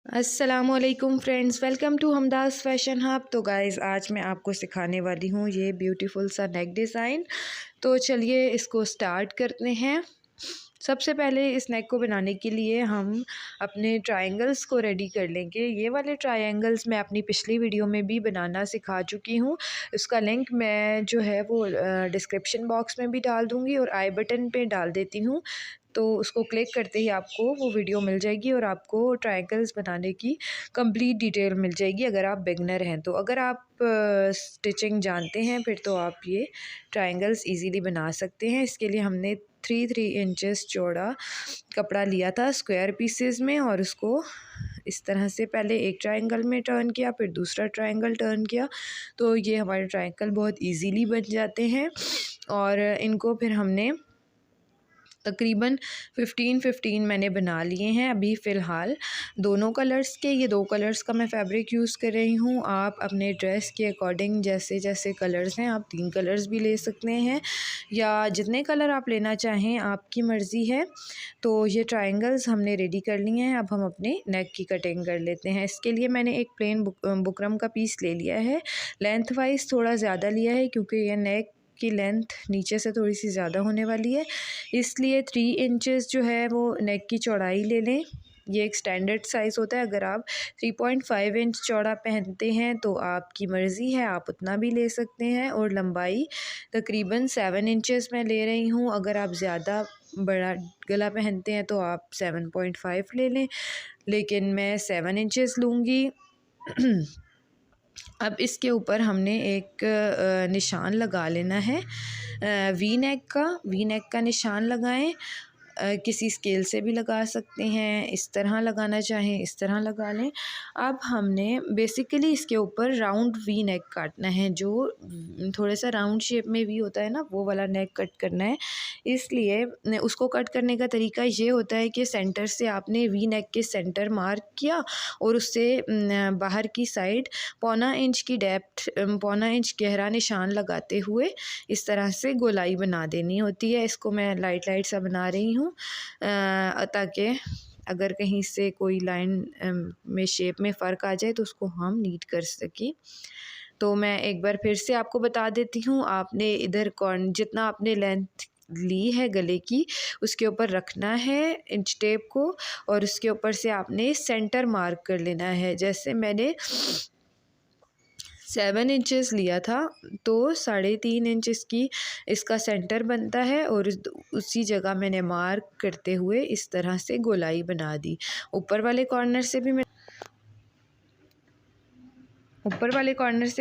अस्सलामुअलैकुम friends, welcome to Hamdas fashion hub. तो guys आज मैं आपको सिखाने वाली हूँ ये ब्यूटीफुल सा नेक डिज़ाइन। तो चलिए इसको स्टार्ट करते हैं। सबसे पहले इस नेक को बनाने के लिए हम अपने ट्रायंगल्स को रेडी कर लेंगे। ये वाले ट्रायंगल्स मैं अपनी पिछली वीडियो में भी बनाना सिखा चुकी हूँ। उसका लिंक मैं जो है वो डिस्क्रिप्शन बॉक्स में भी डाल दूँगी और आई बटन पे डाल देती हूँ। तो उसको क्लिक करते ही आपको वो वीडियो मिल जाएगी और आपको ट्रायंगल्स बनाने की कंप्लीट डिटेल मिल जाएगी अगर आप बिगनर हैं। तो अगर आप स्टिचिंग जानते हैं फिर तो आप ये ट्रायंगल्स इजीली बना सकते हैं। इसके लिए हमने 3 इंचेस चौड़ा कपड़ा लिया था स्क्वायर पीसेस में और उसको इस तरह से पहले एक ट्रायंगल में टर्न किया, फिर दूसरा ट्रायंगल टर्न किया। तो ये हमारे ट्रायंगल बहुत इजीली बन जाते हैं और इनको फिर हमने तकरीबन 15 मैंने बना लिए हैं अभी फ़िलहाल दोनों कलर्स के। ये 2 कलर्स का मैं फ़ैब्रिक यूज़ कर रही हूँ। आप अपने ड्रेस के अकॉर्डिंग जैसे जैसे कलर्स हैं आप 3 कलर्स भी ले सकते हैं या जितने कलर आप लेना चाहें आपकी मर्ज़ी है। तो ये ट्रायंगल्स हमने रेडी कर लिए हैं। अब हम अपने नेक की कटिंग कर लेते हैं। इसके लिए मैंने एक प्लेन बुकरम का पीस ले लिया है। लेंथ वाइज थोड़ा ज़्यादा लिया है क्योंकि ये नेक की लेंथ नीचे से थोड़ी सी ज़्यादा होने वाली है, इसलिए 3 इंचेस जो है वो नेक की चौड़ाई ले लें। ये एक स्टैंडर्ड साइज़ होता है। अगर आप 3.5 इंच चौड़ा पहनते हैं तो आपकी मर्ज़ी है, आप उतना भी ले सकते हैं। और लंबाई तकरीबन 7 इंचेस मैं ले रही हूँ। अगर आप ज़्यादा बड़ा गला पहनते हैं तो आप 7.5 ले लें, लेकिन मैं 7 इंचेस लूँगी। अब इसके ऊपर हमने एक निशान लगा लेना है वी नेक का निशान लगाएं। किसी स्केल से भी लगा सकते हैं, इस तरह लगाना चाहें इस तरह लगा लें। अब हमने बेसिकली इसके ऊपर राउंड वी नेक काटना है, जो थोड़ा सा राउंड शेप में वी होता है ना, वो वाला नेक कट करना है। इसलिए उसको कट करने का तरीका ये होता है कि सेंटर से आपने वी नेक के सेंटर मार्क किया और उससे बाहर की साइड 1.25 इंच की डेप्थ 1.25 इंच गहरा निशान लगाते हुए इस तरह से गोलाई बना देनी होती है। इसको मैं लाइट लाइट सा बना रही हूँ ताकि अगर कहीं से कोई लाइन में शेप में फ़र्क आ जाए तो उसको हम नीट कर सकें। तो मैं एक बार फिर से आपको बता देती हूँ, आपने इधर जितना आपने लेंथ ली है गले की उसके ऊपर रखना है इंच टेप को और उसके ऊपर से आपने सेंटर मार्क कर लेना है। जैसे मैंने 7 इंचेस लिया था तो 3.5 इंचेस की इसका सेंटर बनता है और उसी जगह मैंने मार्क करते हुए इस तरह से गोलाई बना दी। ऊपर वाले कॉर्नर से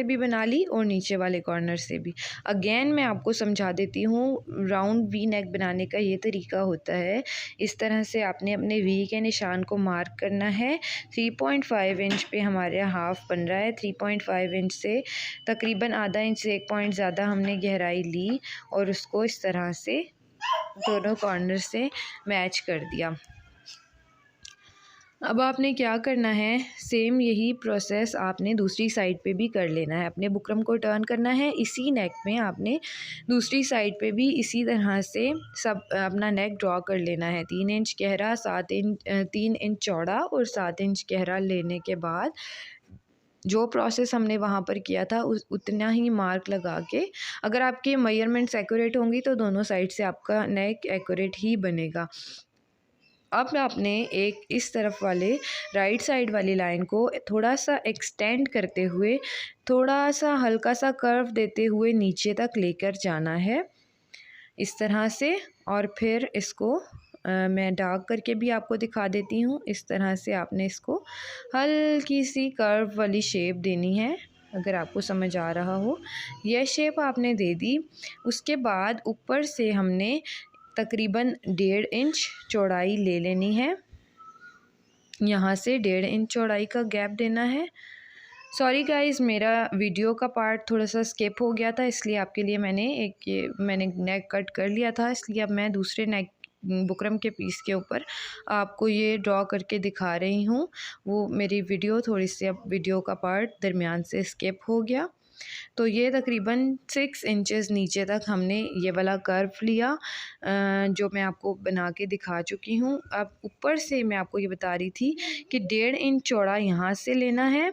भी बना ली और नीचे वाले कॉर्नर से भी। अगेन मैं आपको समझा देती हूँ, राउंड वी नेक बनाने का ये तरीका होता है। इस तरह से आपने अपने वी के निशान को मार्क करना है। 3.5 इंच पे हमारे हाफ बन रहा है। 3.5 इंच से तकरीबन आधा इंच से 1 पॉइंट ज़्यादा हमने गहराई ली और उसको इस तरह से दोनों कॉर्नर से मैच कर दिया। अब आपने क्या करना है, सेम यही प्रोसेस आपने दूसरी साइड पे भी कर लेना है। अपने बुकरम को टर्न करना है, इसी नेक में आपने दूसरी साइड पे भी इसी तरह से सब अपना नेक ड्रॉ कर लेना है। 3 इंच गहरा 3 इंच चौड़ा और 7 इंच गहरा लेने के बाद जो प्रोसेस हमने वहाँ पर किया था उतना ही मार्क लगा के, अगर आपके मेजरमेंट्स एक्यूरेट होंगी तो दोनों साइड से आपका नेक एक्यूरेट ही बनेगा। अब आपने एक इस तरफ वाले राइट साइड वाली लाइन को थोड़ा सा एक्सटेंड करते हुए, थोड़ा सा हल्का सा कर्व देते हुए नीचे तक लेकर जाना है इस तरह से। और फिर इसको मैं डार्क करके भी आपको दिखा देती हूँ। इस तरह से आपने इसको हल्की सी कर्व वाली शेप देनी है, अगर आपको समझ आ रहा हो। यह शेप आपने दे दी। उसके बाद ऊपर से हमने तकरीबन 1.5 इंच चौड़ाई ले लेनी है। यहाँ से 1.5 इंच चौड़ाई का गैप देना है। सॉरी गाइज़, मेरा वीडियो का पार्ट थोड़ा सा स्किप हो गया था, इसलिए आपके लिए मैंने नेक कट कर लिया था। इसलिए अब मैं दूसरे नेक बुकरम के पीस के ऊपर आपको ये ड्रॉ करके दिखा रही हूँ। वो मेरी वीडियो थोड़ी सी अब वीडियो का पार्ट दरमियान से स्किप हो गया। तो ये तकरीबन 6 इंचेस नीचे तक हमने ये वाला कर्व लिया, जो मैं आपको बना के दिखा चुकी हूँ। अब ऊपर से मैं आपको ये बता रही थी कि 1.5 इंच चौड़ा यहाँ से लेना है,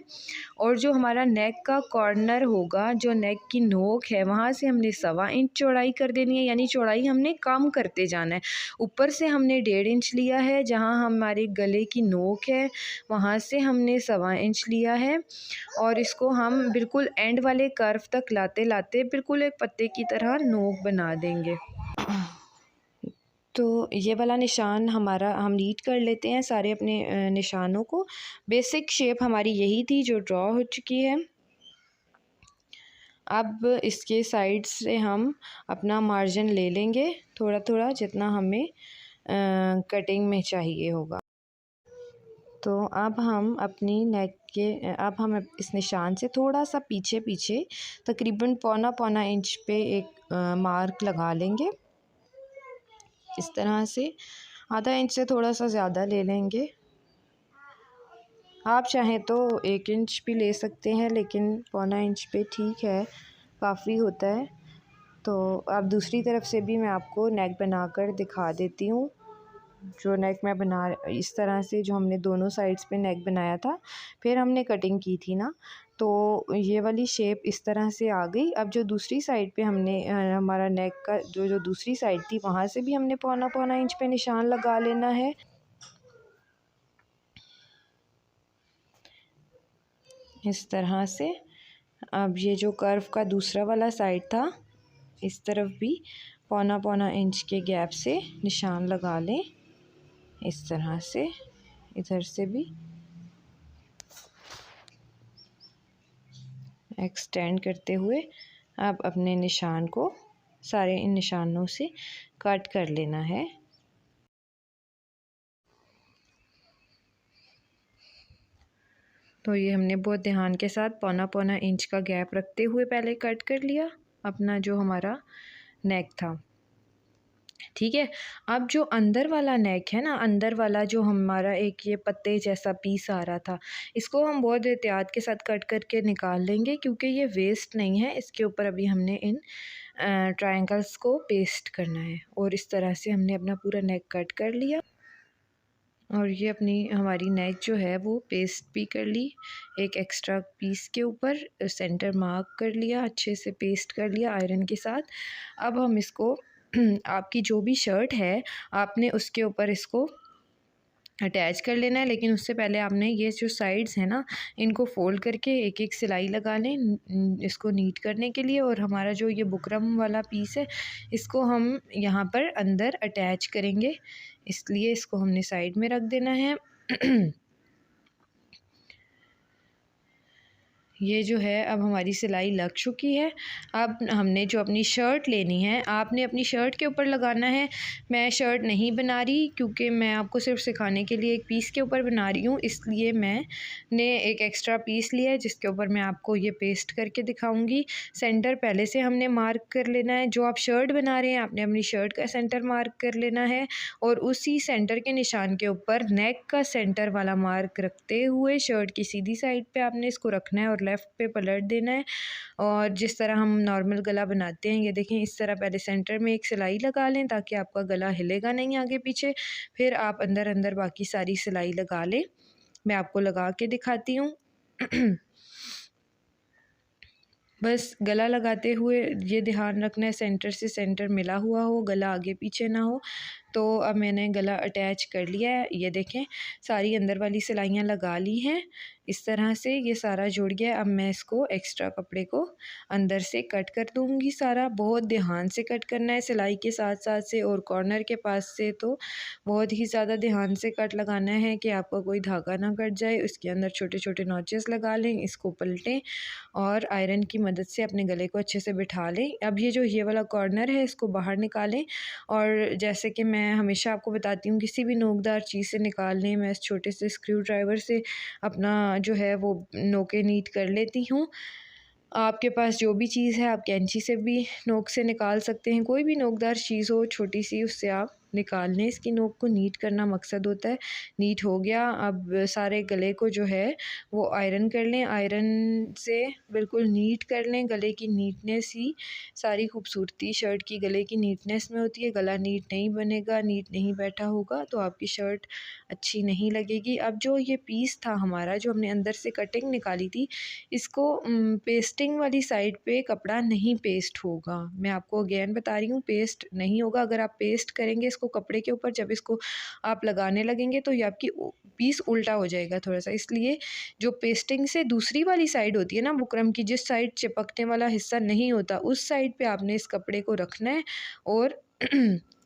और जो हमारा नेक का कॉर्नर होगा, जो नेक की नोक है, वहाँ से हमने 1.25 इंच चौड़ाई कर देनी है, यानी चौड़ाई हमने कम करते जाना है। ऊपर से हमने 1.5 इंच लिया है, जहाँ हमारे गले की नोक है वहाँ से हमने 1.25 इंच लिया है, और इसको हम बिल्कुल एंड वाले कर्व तक लाते लाते बिल्कुल एक पत्ते की तरह नोक बना देंगे। तो ये वाला निशान हमारा हम नीट कर लेते हैं सारे अपने निशानों को। बेसिक शेप हमारी यही थी जो ड्रॉ हो चुकी है। अब इसके साइड से हम अपना मार्जिन ले लेंगे थोड़ा थोड़ा, जितना हमें कटिंग में चाहिए होगा। तो अब हम अपनी नेक के इस निशान से थोड़ा सा पीछे पीछे तकरीबन पौना इंच पे एक मार्क लगा लेंगे। इस तरह से आधा इंच से थोड़ा सा ज़्यादा ले लेंगे। आप चाहें तो 1 इंच भी ले सकते हैं, लेकिन पौना इंच पे ठीक है, काफ़ी होता है। तो अब दूसरी तरफ से भी मैं आपको नेक बनाकर दिखा देती हूँ। जो नेक मैं बना इस तरह से, जो हमने दोनों साइड्स पे नेक बनाया था, फिर हमने कटिंग की थी ना, तो ये वाली शेप इस तरह से आ गई। अब जो दूसरी साइड पे हमने हमारा नेक का जो दूसरी साइड थी, वहाँ से भी हमने पौना इंच पे निशान लगा लेना है। इस तरह से अब ये जो कर्व का दूसरा वाला साइड था, इस तरफ भी पौना इंच के गैप से निशान लगा लें। इस तरह से इधर से भी एक्सटेंड करते हुए अब अपने निशान को सारे इन निशानों से कट कर लेना है। तो ये हमने बहुत ध्यान के साथ पौना इंच का गैप रखते हुए पहले कट कर लिया अपना जो हमारा नेक था। ठीक है, अब जो अंदर वाला नेक है ना, अंदर वाला जो हमारा एक ये पत्ते जैसा पीस आ रहा था, इसको हम बहुत एहतियात के साथ कट करके निकाल लेंगे, क्योंकि ये वेस्ट नहीं है। इसके ऊपर अभी हमने इन ट्रायंगल्स को पेस्ट करना है, और इस तरह से हमने अपना पूरा नेक कट कर लिया। और ये अपनी हमारी नेक जो है वो पेस्ट भी कर ली, एक एक्स्ट्रा पीस के ऊपर सेंटर मार्क कर लिया, अच्छे से पेस्ट कर लिया आयरन के साथ। अब हम इसको आपकी जो भी शर्ट है, आपने उसके ऊपर इसको अटैच कर लेना है, लेकिन उससे पहले आपने ये जो साइड्स हैं ना, इनको फ़ोल्ड करके एक एक सिलाई लगा लें इसको नीट करने के लिए। और हमारा जो ये बुकरम वाला पीस है, इसको हम यहाँ पर अंदर अटैच करेंगे, इसलिए इसको हमने साइड में रख देना है। ये जो है अब हमारी सिलाई लग चुकी है। अब हमने जो अपनी शर्ट लेनी है, आपने अपनी शर्ट के ऊपर लगाना है। मैं शर्ट नहीं बना रही, क्योंकि मैं आपको सिर्फ सिखाने के लिए एक पीस के ऊपर बना रही हूँ, इसलिए मैंने एक एक्स्ट्रा पीस लिया है जिसके ऊपर मैं आपको ये पेस्ट करके दिखाऊंगी। सेंटर पहले से हमने मार्क कर लेना है। जो आप शर्ट बना रहे हैं, आपने अपनी शर्ट का सेंटर मार्क कर लेना है, और उसी सेंटर के निशान के ऊपर नेक का सेंटर वाला मार्क रखते हुए शर्ट की सीधी साइड पे आपने इसको रखना है और लेफ़्ट पे पलट देना है। और जिस तरह हम नॉर्मल गला बनाते हैं, ये देखें, इस तरह पहले सेंटर में एक सिलाई लगा लें ताकि आपका गला हिलेगा नहीं आगे पीछे। फिर आप अंदर अंदर बाकी सारी सिलाई लगा लें। मैं आपको लगा के दिखाती हूँ। बस गला लगाते हुए ये ध्यान रखना है सेंटर से सेंटर मिला हुआ हो, गला आगे पीछे ना हो। तो अब मैंने गला अटैच कर लिया है, ये देखें सारी अंदर वाली सिलाइयाँ लगा ली हैं। इस तरह से ये सारा जुड़ गया। अब मैं इसको एक्स्ट्रा कपड़े को अंदर से कट कर दूँगी सारा। बहुत ध्यान से कट करना है, सिलाई के साथ साथ से और कॉर्नर के पास से तो बहुत ही ज़्यादा ध्यान से कट लगाना है कि आपका कोई धागा ना कट जाए। इसके अंदर छोटे छोटे नॉचेस लगा लें, इसको पलटें और आयरन की मदद से अपने गले को अच्छे से बिठा लें। अब ये वाला कॉर्नर है, इसको बाहर निकालें, और जैसे कि मैं हमेशा आपको बताती हूँ, किसी भी नोकदार चीज़ से निकाल लें। मैं इस छोटे से स्क्रू ड्राइवर से अपना जो है वो नोकें नीट कर लेती हूँ। आपके पास जो भी चीज़ है, आप कैंची से भी नोक से निकाल सकते हैं। कोई भी नोकदार चीज़ हो छोटी सी, उससे आप निकालने, इसकी नोक को नीट करना मकसद होता है। नीट हो गया, अब सारे गले को जो है वो आयरन कर लें, आयरन से बिल्कुल नीट कर लें। गले की नीटनेस ही सारी खूबसूरती शर्ट की गले की नीटनेस में होती है। गला नीट नहीं बनेगा, नीट नहीं बैठा होगा तो आपकी शर्ट अच्छी नहीं लगेगी। अब जो ये पीस था हमारा, जो हमने अंदर से कटिंग निकाली थी, इसको पेस्टिंग वाली साइड पे कपड़ा नहीं पेस्ट होगा। मैं आपको अगेन बता रही हूँ, पेस्ट नहीं होगा। अगर आप पेस्ट करेंगे इसको कपड़े के ऊपर, जब इसको आप लगाने लगेंगे तो ये आपकी पीस उल्टा हो जाएगा थोड़ा सा। इसलिए जो पेस्टिंग से दूसरी वाली साइड होती है ना बुकरम की, जिस साइड चिपकने वाला हिस्सा नहीं होता, उस साइड पे आपने इस कपड़े को रखना है और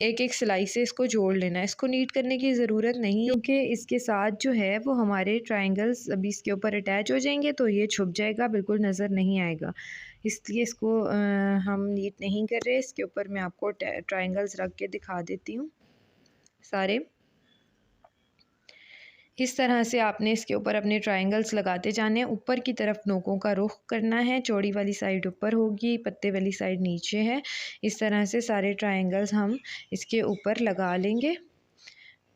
एक एक सिलाई से इसको जोड़ लेना है। इसको नीट करने की ज़रूरत नहीं है क्योंकि इसके साथ जो है वो हमारे ट्रायंगल्स अभी इसके ऊपर अटैच हो जाएंगे तो ये छुप जाएगा, बिल्कुल नज़र नहीं आएगा। इसलिए इसको हम नीट नहीं कर रहे। इसके ऊपर मैं आपको ट्रायंगल्स रख के दिखा देती हूँ सारे। इस तरह से आपने इसके ऊपर अपने ट्रायंगल्स लगाते जाने हैं। ऊपर की तरफ नोकों का रुख करना है, चौड़ी वाली साइड ऊपर होगी, पत्ते वाली साइड नीचे है। इस तरह से सारे ट्रायंगल्स हम इसके ऊपर लगा लेंगे,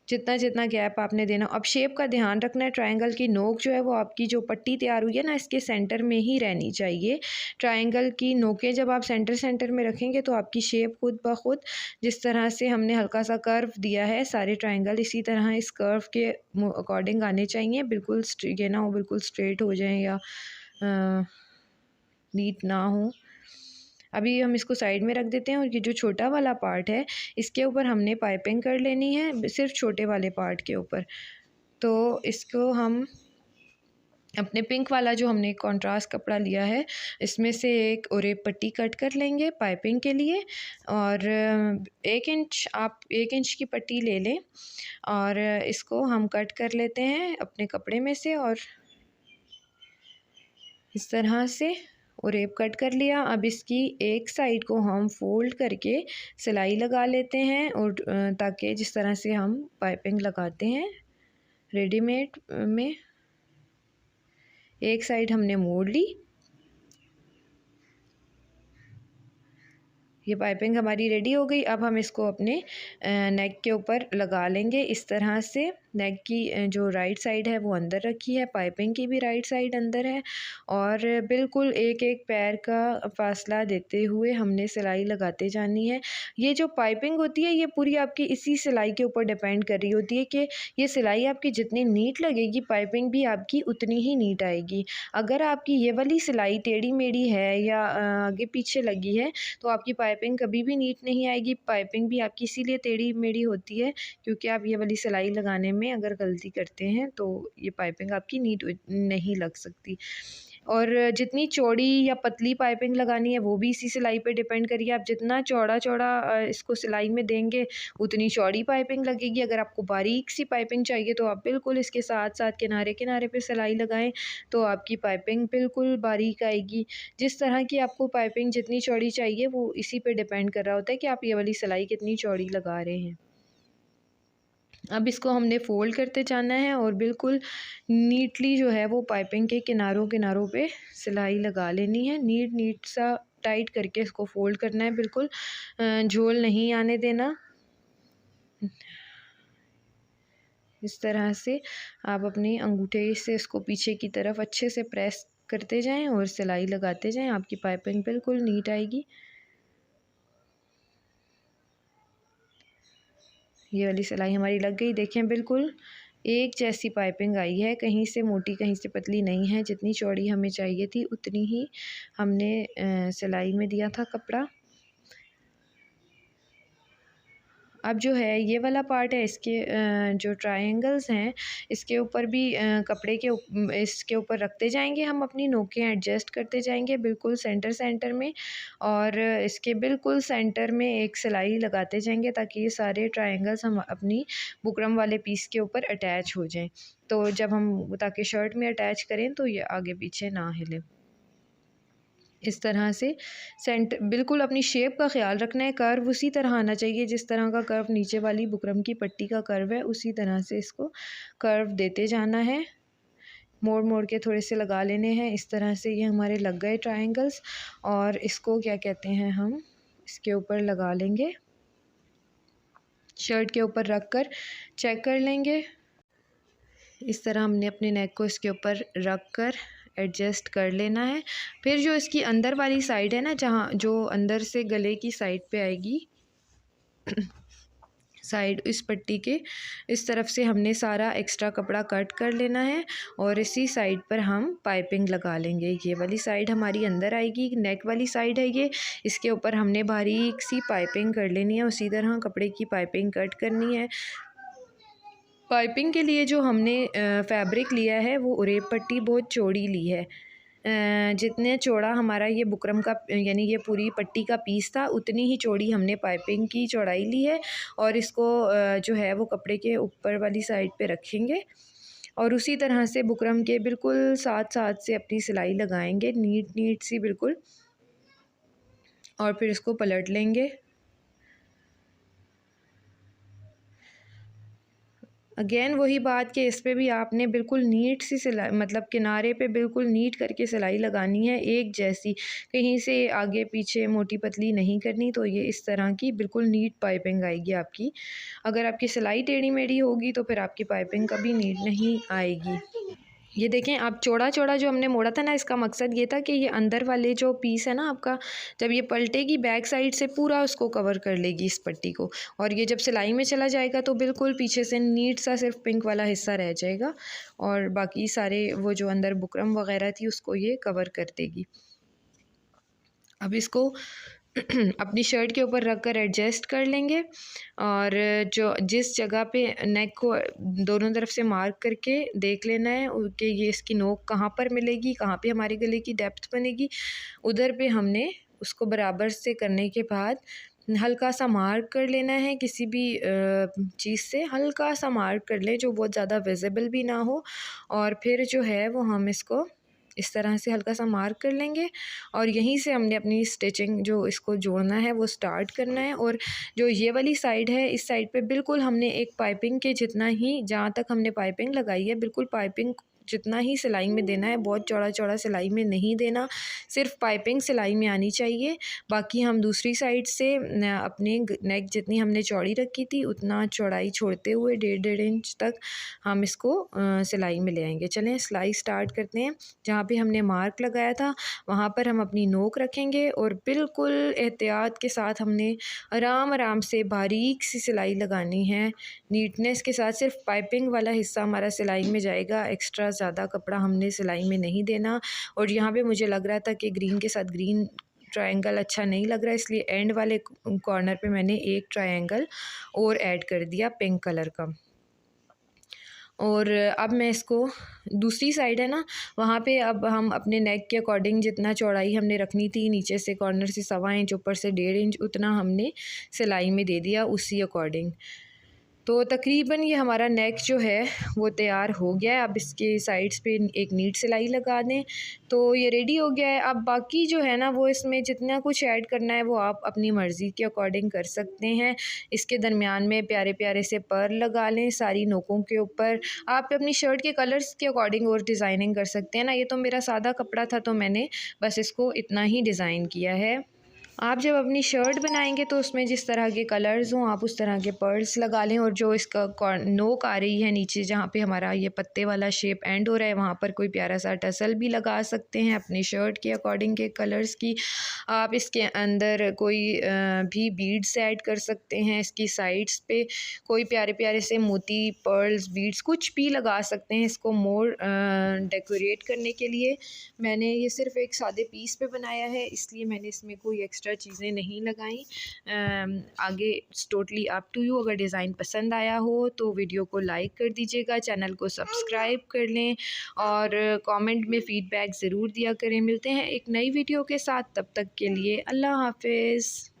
जितना जितना गैप आपने देना। अब शेप का ध्यान रखना है, ट्रायंगल की नोक जो है वो आपकी जो पट्टी तैयार हुई है ना, इसके सेंटर में ही रहनी चाहिए। ट्रायंगल की नोकें जब आप सेंटर में रखेंगे तो आपकी शेप खुद ब खुद, जिस तरह से हमने हल्का सा कर्व दिया है, सारे ट्रायंगल इसी तरह इस कर्व के अकॉर्डिंग आने चाहिए। बिल्कुल ये ना हो बिल्कुल स्ट्रेट हो जाएं या नीट ना हो। अभी हम इसको साइड में रख देते हैं और ये जो छोटा वाला पार्ट है इसके ऊपर हमने पाइपिंग कर लेनी है, सिर्फ छोटे वाले पार्ट के ऊपर। तो इसको हम अपने पिंक वाला जो हमने कॉन्ट्रास्ट कपड़ा लिया है, इसमें से एक ओरेप पट्टी कट कर लेंगे पाइपिंग के लिए। और 1 इंच, आप 1 इंच की पट्टी ले लें और इसको हम कट कर लेते हैं अपने कपड़े में से और इस तरह से ओरेप कट कर लिया। अब इसकी एक साइड को हम फोल्ड करके सिलाई लगा लेते हैं और ताकि जिस तरह से हम पाइपिंग लगाते हैं रेडीमेड में, एक साइड हमने मोड़ ली। ये पाइपिंग हमारी रेडी हो गई। अब हम इसको अपने नेक के ऊपर लगा लेंगे इस तरह से। नेक की जो राइट साइड है वो अंदर रखी है, पाइपिंग की भी राइट साइड अंदर है और बिल्कुल एक एक पैर का फासला देते हुए हमने सिलाई लगाते जानी है। ये जो पाइपिंग होती है ये पूरी आपकी इसी सिलाई के ऊपर डिपेंड कर रही होती है कि ये सिलाई आपकी जितनी नीट लगेगी पाइपिंग भी आपकी उतनी ही नीट आएगी। अगर आपकी ये वाली सिलाई टेढ़ी मेढ़ी है या आगे पीछे लगी है तो आपकी पाइपिंग कभी भी नीट नहीं आएगी। पाइपिंग भी आपकी इसीलिए टेढ़ी मेढ़ी होती है क्योंकि आप ये वाली सिलाई लगाने में अगर गलती करते हैं तो ये पाइपिंग आपकी नीट नहीं लग सकती। और जितनी चौड़ी या पतली पाइपिंग लगानी है वो भी इसी सिलाई पे डिपेंड करिए। आप जितना चौड़ा चौड़ा इसको सिलाई में देंगे उतनी चौड़ी पाइपिंग लगेगी। अगर आपको बारीक सी पाइपिंग चाहिए तो आप बिल्कुल इसके साथ साथ किनारे किनारे पे सिलाई लगाएं तो आपकी पाइपिंग बिल्कुल बारीक आएगी। जिस तरह की आपको पाइपिंग जितनी चौड़ी चाहिए वो इसी पे डिपेंड कर रहा होता है कि आप ये वाली सिलाई कितनी चौड़ी लगा रहे हैं। अब इसको हमने फ़ोल्ड करते जाना है और बिल्कुल नीटली जो है वो पाइपिंग के किनारों किनारों पे सिलाई लगा लेनी है। नीट सा टाइट करके इसको फ़ोल्ड करना है, बिल्कुल झोल नहीं आने देना। इस तरह से आप अपनी अंगूठे से इसको पीछे की तरफ अच्छे से प्रेस करते जाएं और सिलाई लगाते जाएं, आपकी पाइपिंग बिल्कुल नीट आएगी। ये वाली सिलाई हमारी लग गई, देखें बिल्कुल एक जैसी पाइपिंग आई है, कहीं से मोटी कहीं से पतली नहीं है। जितनी चौड़ी हमें चाहिए थी उतनी ही हमने सिलाई में दिया था कपड़ा। अब जो है ये वाला पार्ट है, इसके जो ट्रायंगल्स हैं इसके ऊपर भी कपड़े के इसके ऊपर रखते जाएंगे हम अपनी नोकें एडजस्ट करते जाएंगे बिल्कुल सेंटर में और इसके बिल्कुल सेंटर में एक सिलाई लगाते जाएंगे ताकि ये सारे ट्रायंगल्स हम अपनी बुकरम वाले पीस के ऊपर अटैच हो जाएं। तो जब हम ताकि शर्ट में अटैच करें तो ये आगे पीछे ना हिले। इस तरह से बिल्कुल अपनी शेप का ख्याल रखना है। कर्व उसी तरह आना चाहिए जिस तरह का कर्व नीचे वाली बुकरम की पट्टी का कर्व है, उसी तरह से इसको कर्व देते जाना है। मोड़ मोड़ के थोड़े से लगा लेने हैं। इस तरह से ये हमारे लग गए ट्रायंगल्स और इसको क्या कहते हैं हम इसके ऊपर लगा लेंगे शर्ट के ऊपर रख कर चेक कर लेंगे। इस तरह हमने अपने नेक को इसके ऊपर रख कर एडजस्ट कर लेना है। फिर जो इसकी अंदर वाली साइड है ना, जहाँ जो अंदर से गले की साइड पे आएगी साइड इस पट्टी के इस तरफ से हमने सारा एक्स्ट्रा कपड़ा कट कर लेना है और इसी साइड पर हम पाइपिंग लगा लेंगे। ये वाली साइड हमारी अंदर आएगी, नेक वाली साइड है ये, इसके ऊपर हमने बारीक सी पाइपिंग कर लेनी है। उसी तरह कपड़े की पाइपिंग कट करनी है। पाइपिंग के लिए जो हमने फैब्रिक लिया है वो उरेब पट्टी बहुत चौड़ी ली है। जितने चौड़ा हमारा ये बुकरम का यानी ये पूरी पट्टी का पीस था उतनी ही चौड़ी हमने पाइपिंग की चौड़ाई ली है और इसको जो है वो कपड़े के ऊपर वाली साइड पे रखेंगे और उसी तरह से बुकरम के बिल्कुल साथ साथ से अपनी सिलाई लगाएंगे नीट नीट सी बिल्कुल, और फिर इसको पलट लेंगे। अगेन वही बात कि इस पे भी आपने बिल्कुल नीट सी सिलाई मतलब किनारे पे बिल्कुल नीट करके सिलाई लगानी है, एक जैसी, कहीं से आगे पीछे मोटी पतली नहीं करनी। तो ये इस तरह की बिल्कुल नीट पाइपिंग आएगी आपकी। अगर आपकी सिलाई टेढ़ी मेढ़ी होगी तो फिर आपकी पाइपिंग कभी नीट नहीं आएगी। ये देखें आप चौड़ा चौड़ा जो हमने मोड़ा था ना, इसका मकसद ये था कि ये अंदर वाले जो पीस है ना आपका, जब ये पलटेगी बैक साइड से पूरा उसको कवर कर लेगी इस पट्टी को, और ये जब सिलाई में चला जाएगा तो बिल्कुल पीछे से नीट सा सिर्फ पिंक वाला हिस्सा रह जाएगा और बाकी सारे वो जो अंदर बुकरम वगैरह थी उसको ये कवर कर देगी। अब इसको अपनी शर्ट के ऊपर रख कर एडजस्ट कर लेंगे और जो जिस जगह पे नेक को दोनों तरफ से मार्क करके देख लेना है कि ये इसकी नोक कहाँ पर मिलेगी, कहाँ पे हमारे गले की डेप्थ बनेगी, उधर पे हमने उसको बराबर से करने के बाद हल्का सा मार्क कर लेना है। किसी भी चीज़ से हल्का सा मार्क कर लें जो बहुत ज़्यादा विजिबल भी ना हो, और फिर जो है वो हम इसको इस तरह से हल्का सा मार्क कर लेंगे और यहीं से हमने अपनी स्टिचिंग जो इसको जोड़ना है वो स्टार्ट करना है। और जो ये वाली साइड है इस साइड पे बिल्कुल हमने एक पाइपिंग के जितना ही, जहाँ तक हमने पाइपिंग लगाई है बिल्कुल पाइपिंग जितना ही सिलाई में देना है, बहुत चौड़ा चौड़ा सिलाई में नहीं देना, सिर्फ पाइपिंग सिलाई में आनी चाहिए। बाकी हम दूसरी साइड से अपने नेक जितनी हमने चौड़ी रखी थी उतना चौड़ाई छोड़ते हुए 1.5 इंच तक हम इसको सिलाई में ले आएंगे। चलें सिलाई स्टार्ट करते हैं। जहाँ पे हमने मार्क लगाया था वहाँ पर हम अपनी नोक रखेंगे और बिल्कुल एहतियात के साथ हमने आराम आराम से बारीक सी सिलाई लगानी है, नीटनेस के साथ। सिर्फ पाइपिंग वाला हिस्सा हमारा सिलाई में जाएगा, एक्स्ट्रा ज़्यादा कपड़ा हमने सिलाई में नहीं देना। और यहाँ पे मुझे लग रहा था कि ग्रीन के साथ ग्रीन ट्रायंगल अच्छा नहीं लग रहा, इसलिए एंड वाले कॉर्नर पे मैंने एक ट्रायंगल और ऐड कर दिया पिंक कलर का। और अब मैं इसको दूसरी साइड है ना वहाँ पे अब हम अपने नेक के अकॉर्डिंग जितना चौड़ाई हमने रखनी थी, नीचे से कॉर्नर से 1.25 इंच ऊपर से 1.5 इंच, उतना हमने सिलाई में दे दिया उसी अकॉर्डिंग। तो तकरीबन ये हमारा नेक जो है वो तैयार हो गया है। अब इसके साइड्स पे एक नीट सिलाई लगा दें तो ये रेडी हो गया है। अब बाकी जो है ना वो इसमें जितना कुछ ऐड करना है वो आप अपनी मर्ज़ी के अकॉर्डिंग कर सकते हैं। इसके दरमियान में प्यारे प्यारे से पर्ल लगा लें सारी नोकों के ऊपर। आप अपनी शर्ट के कलर्स के अकॉर्डिंग और डिज़ाइनिंग कर सकते हैं ना। ये तो मेरा सादा कपड़ा था तो मैंने बस इसको इतना ही डिज़ाइन किया है। आप जब अपनी शर्ट बनाएंगे तो उसमें जिस तरह के कलर्स हों आप उस तरह के पर्ल्स लगा लें। और जो इसका नोक आ रही है नीचे जहाँ पे हमारा ये पत्ते वाला शेप एंड हो रहा है वहाँ पर कोई प्यारा सा टसल भी लगा सकते हैं अपनी शर्ट के अकॉर्डिंग के कलर्स की। आप इसके अंदर कोई भी बीड्स ऐड कर सकते हैं। इसकी साइड्स पे कोई प्यारे प्यारे से मोती पर्ल्स बीड्स कुछ भी लगा सकते हैं इसको मोर डेकोरेट करने के लिए। मैंने ये सिर्फ एक सादे पीस पे बनाया है इसलिए मैंने इसमें कोई एक्स्ट्रा चीज़ें नहीं लगाई। आगे टोटली अप टू यू। अगर डिज़ाइन पसंद आया हो तो वीडियो को लाइक कर दीजिएगा, चैनल को सब्सक्राइब कर लें और कमेंट में फ़ीडबैक ज़रूर दिया करें। मिलते हैं एक नई वीडियो के साथ, तब तक के लिए अल्लाह हाफ़िज़।